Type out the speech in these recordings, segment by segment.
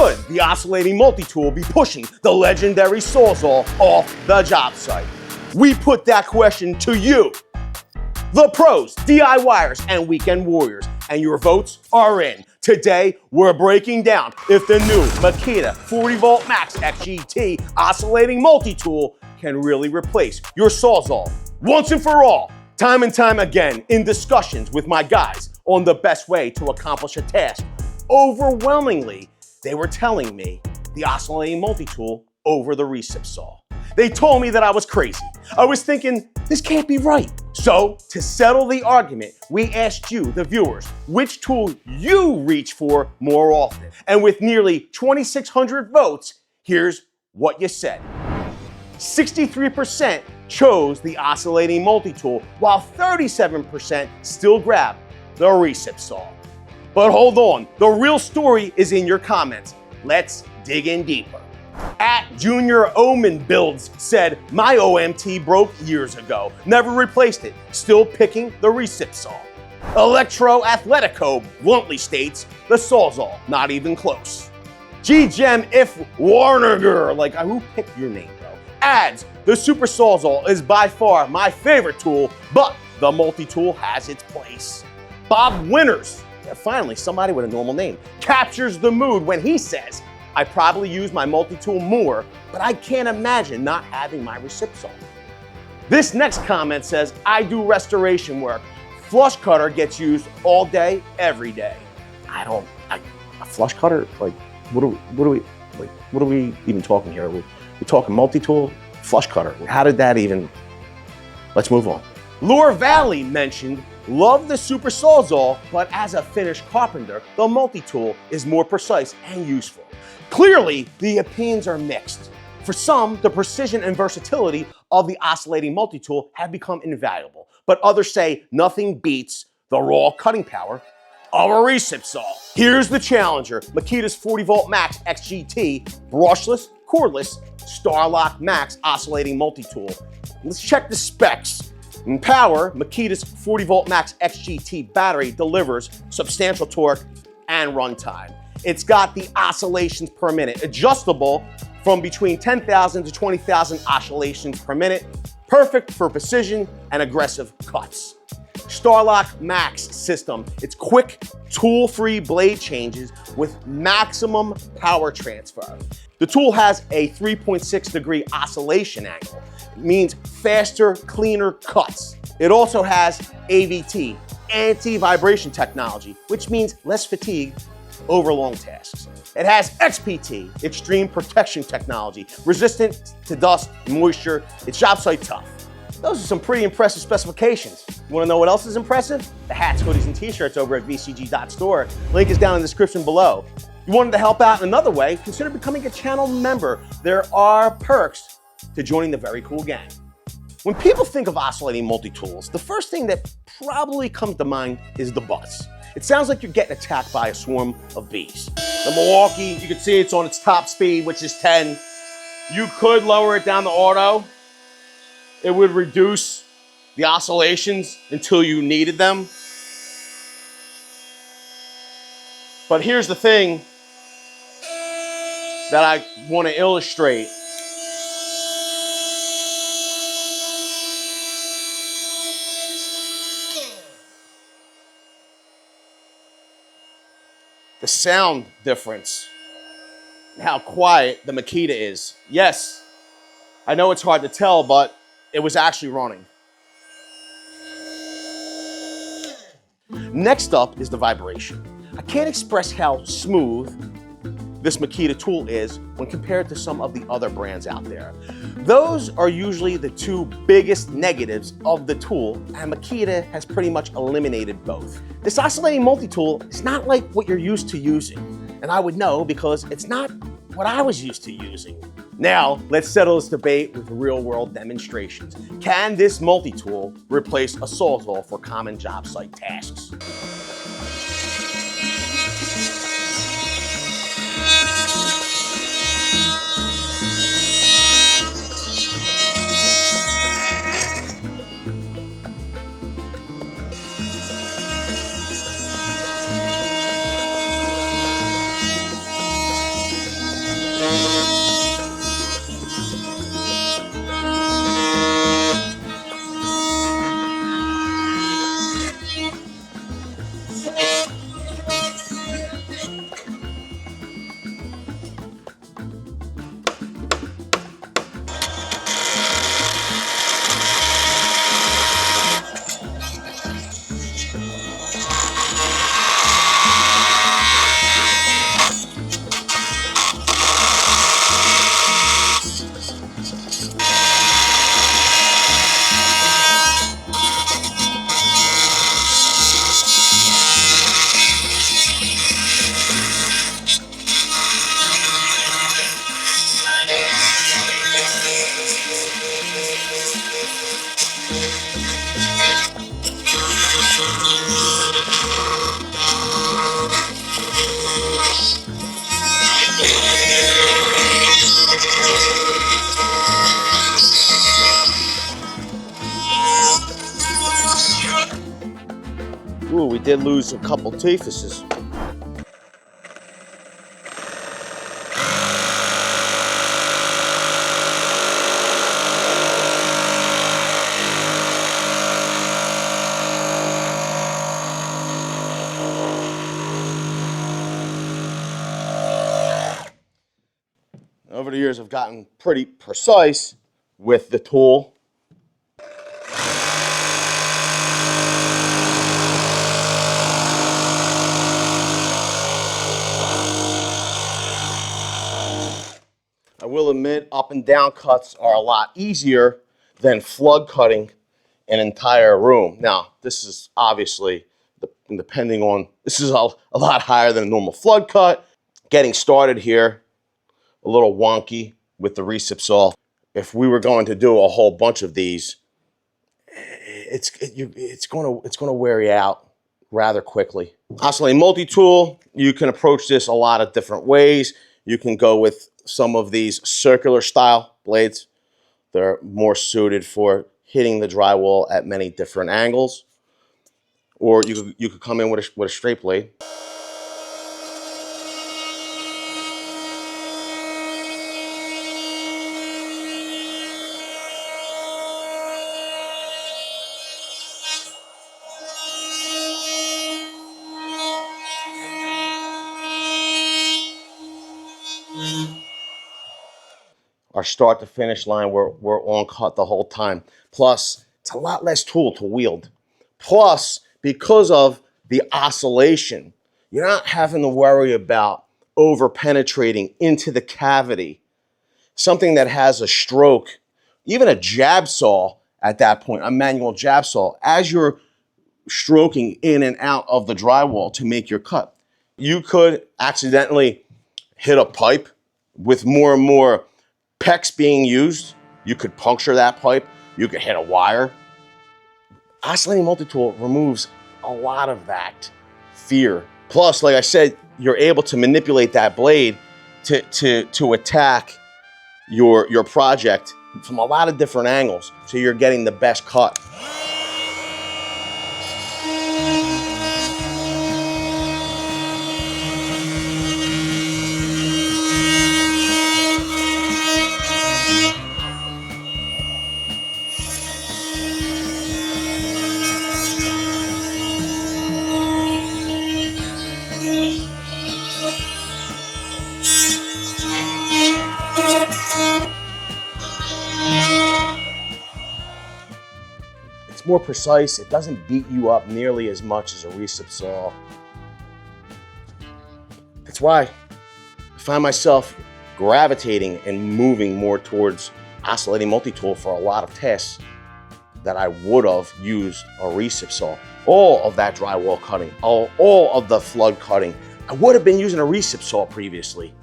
Should the oscillating multi-tool be pushing the legendary Sawzall off the job site? We put that question to you, the pros, DIYers, and weekend warriors, and your votes are in. Today, we're breaking down if the new Makita 40V Max XGT oscillating multi-tool can really replace your Sawzall once and for all. Time and time again in discussions with my guys on the best way to accomplish a task, overwhelmingly, they were telling me the oscillating multi-tool over the Recip saw. They told me that I was crazy. I was thinking, this can't be right. So, to settle the argument, we asked you, the viewers, which tool you reach for more often. And with nearly 2,600 votes, here's what you said. 63% chose the oscillating multi-tool, while 37% still grabbed the Recip saw. But hold on, the real story is in your comments. Let's dig in deeper. At Junior Omen Builds said, my OMT broke years ago, never replaced it, still picking the Recip saw. Electro Athletico bluntly states, the Sawzall, not even close. G-Gem If Warnerger, like who picked your name, bro? Adds, the Super Sawzall is by far my favorite tool, but the multi-tool has its place. Bob Winters, finally somebody with a normal name, captures the mood when he says, I probably use my multi-tool more, but I can't imagine not having my Recip saw. This next comment says, I do restoration work. Flush cutter gets used all day, every day. A flush cutter? Like, what are we even talking here? We're talking multi-tool, flush cutter. How did that even, let's move on. Lure Valley mentioned, love the Super Sawzall, but as a finished carpenter, the multi-tool is more precise and useful. Clearly, the opinions are mixed. For some, the precision and versatility of the oscillating multi-tool have become invaluable, but others say nothing beats the raw cutting power of a Recip saw. Here's the challenger, Makita's 40V Max XGT, brushless, cordless, StarlockMax oscillating multi-tool. Let's check the specs. In power, Makita's 40V Max XGT battery delivers substantial torque and runtime. It's got the oscillations per minute, adjustable from between 10,000 to 20,000 oscillations per minute, perfect for precision and aggressive cuts. StarlockMax system, it's quick, tool-free blade changes with maximum power transfer. The tool has a 3.6-degree oscillation angle. It means faster, cleaner cuts. It also has AVT, anti-vibration technology, which means less fatigue over long tasks. It has XPT, extreme protection technology, resistant to dust, moisture. It's job site tough. Those are some pretty impressive specifications. You wanna know what else is impressive? The hats, hoodies, and t-shirts over at VCG.store. Link is down in the description below. If you wanted to help out in another way, consider becoming a channel member. There are perks to joining the very cool gang. When people think of oscillating multi-tools, the first thing that probably comes to mind is the buzz. It sounds like you're getting attacked by a swarm of bees. The Milwaukee, you can see it's on its top speed, which is 10. You could lower it down to auto. It would reduce the oscillations until you needed them. But here's the thing that I want to illustrate. The sound difference and how quiet the Makita is. Yes, I know it's hard to tell, but it was actually running. Next up is the vibration. I can't express how smooth this Makita tool is when compared to some of the other brands out there. Those are usually the two biggest negatives of the tool, and Makita has pretty much eliminated both. This oscillating multi-tool is not like what you're used to using, and I would know because it's not what I was used to using. Now, let's settle this debate with real-world demonstrations. Can this multi-tool replace a Sawzall for common job site tasks? Ooh, we did lose a couple teethuses. Over the years, I've gotten pretty precise with the tool. I will admit, up and down cuts are a lot easier than flood cutting an entire room. Now, this is obviously, depending on, this is a lot higher than a normal flood cut. Getting started here, a little wonky with the recip saw. If we were going to do a whole bunch of these, it's going to wear you out rather quickly. Oscillating multi-tool, you can approach this a lot of different ways. You can go with some of these circular style blades. They're more suited for hitting the drywall at many different angles. Or you could come in with a straight blade. Our start to finish line, we're on cut the whole time. Plus, it's a lot less tool to wield. Plus, because of the oscillation, you're not having to worry about over penetrating into the cavity. Something that has a stroke, even a jab saw at that point, a manual jab saw, as you're stroking in and out of the drywall to make your cut, you could accidentally hit a pipe with more and more PEX being used. You could puncture that pipe. You could hit a wire. Oscillating multi-tool removes a lot of that fear. Plus, like I said, you're able to manipulate that blade to attack your project from a lot of different angles, so you're getting the best cut. It's more precise. It doesn't beat you up nearly as much as a recip saw. That's why I find myself gravitating and moving more towards oscillating multi-tool for a lot of tasks that I would have used a recip saw. All of that drywall cutting, all of the flood cutting, I would have been using a recip saw previously.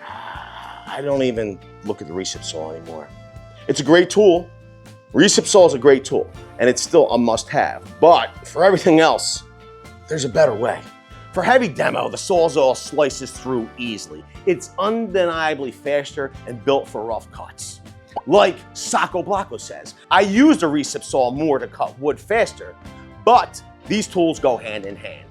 I don't even look at the recip saw anymore. It's a great tool. Recip saw is a great tool, and it's still a must-have. But for everything else, there's a better way. For heavy demo, the Sawzall slices through easily. It's undeniably faster and built for rough cuts. Like Sacco Blocco says, I used a recip saw more to cut wood faster, but these tools go hand in hand.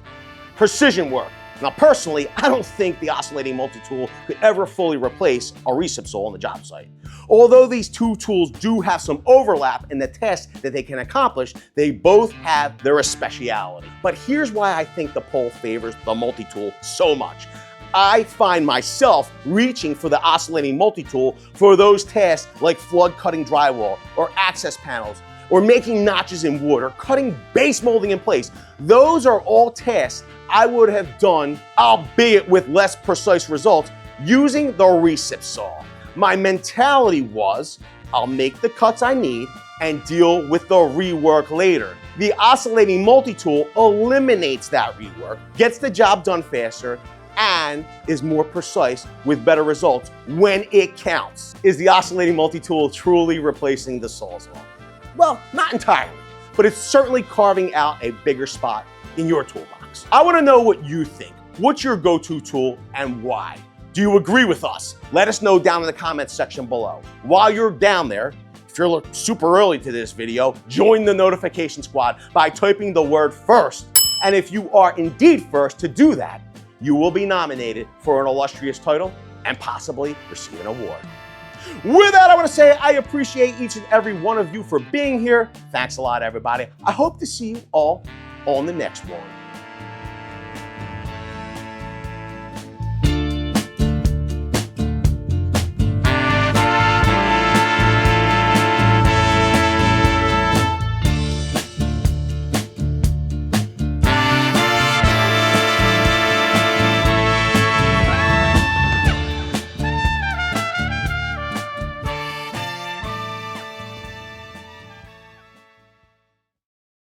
Precision work, Now personally, I don't think the oscillating multi-tool could ever fully replace a recip saw on the job site. Although these two tools do have some overlap in the tasks that they can accomplish, they both have their speciality. But here's why I think the poll favors the multi-tool so much. I find myself reaching for the oscillating multi-tool for those tasks like flood cutting drywall or access panels, or making notches in wood, or cutting base molding in place. Those are all tasks I would have done, albeit with less precise results, using the recip saw. My mentality was, I'll make the cuts I need and deal with the rework later. The oscillating multi-tool eliminates that rework, gets the job done faster, and is more precise with better results when it counts. Is the oscillating multi-tool truly replacing the Sawzall? Well, not entirely, but it's certainly carving out a bigger spot in your toolbox. I want to know what you think. What's your go-to tool and why? Do you agree with us? Let us know down in the comments section below. While you're down there, if you're super early to this video, join the notification squad by typing the word first. And if you are indeed first to do that, you will be nominated for an illustrious title and possibly receive an award. With that, I want to say I appreciate each and every one of you for being here. Thanks a lot, everybody. I hope to see you all on the next one.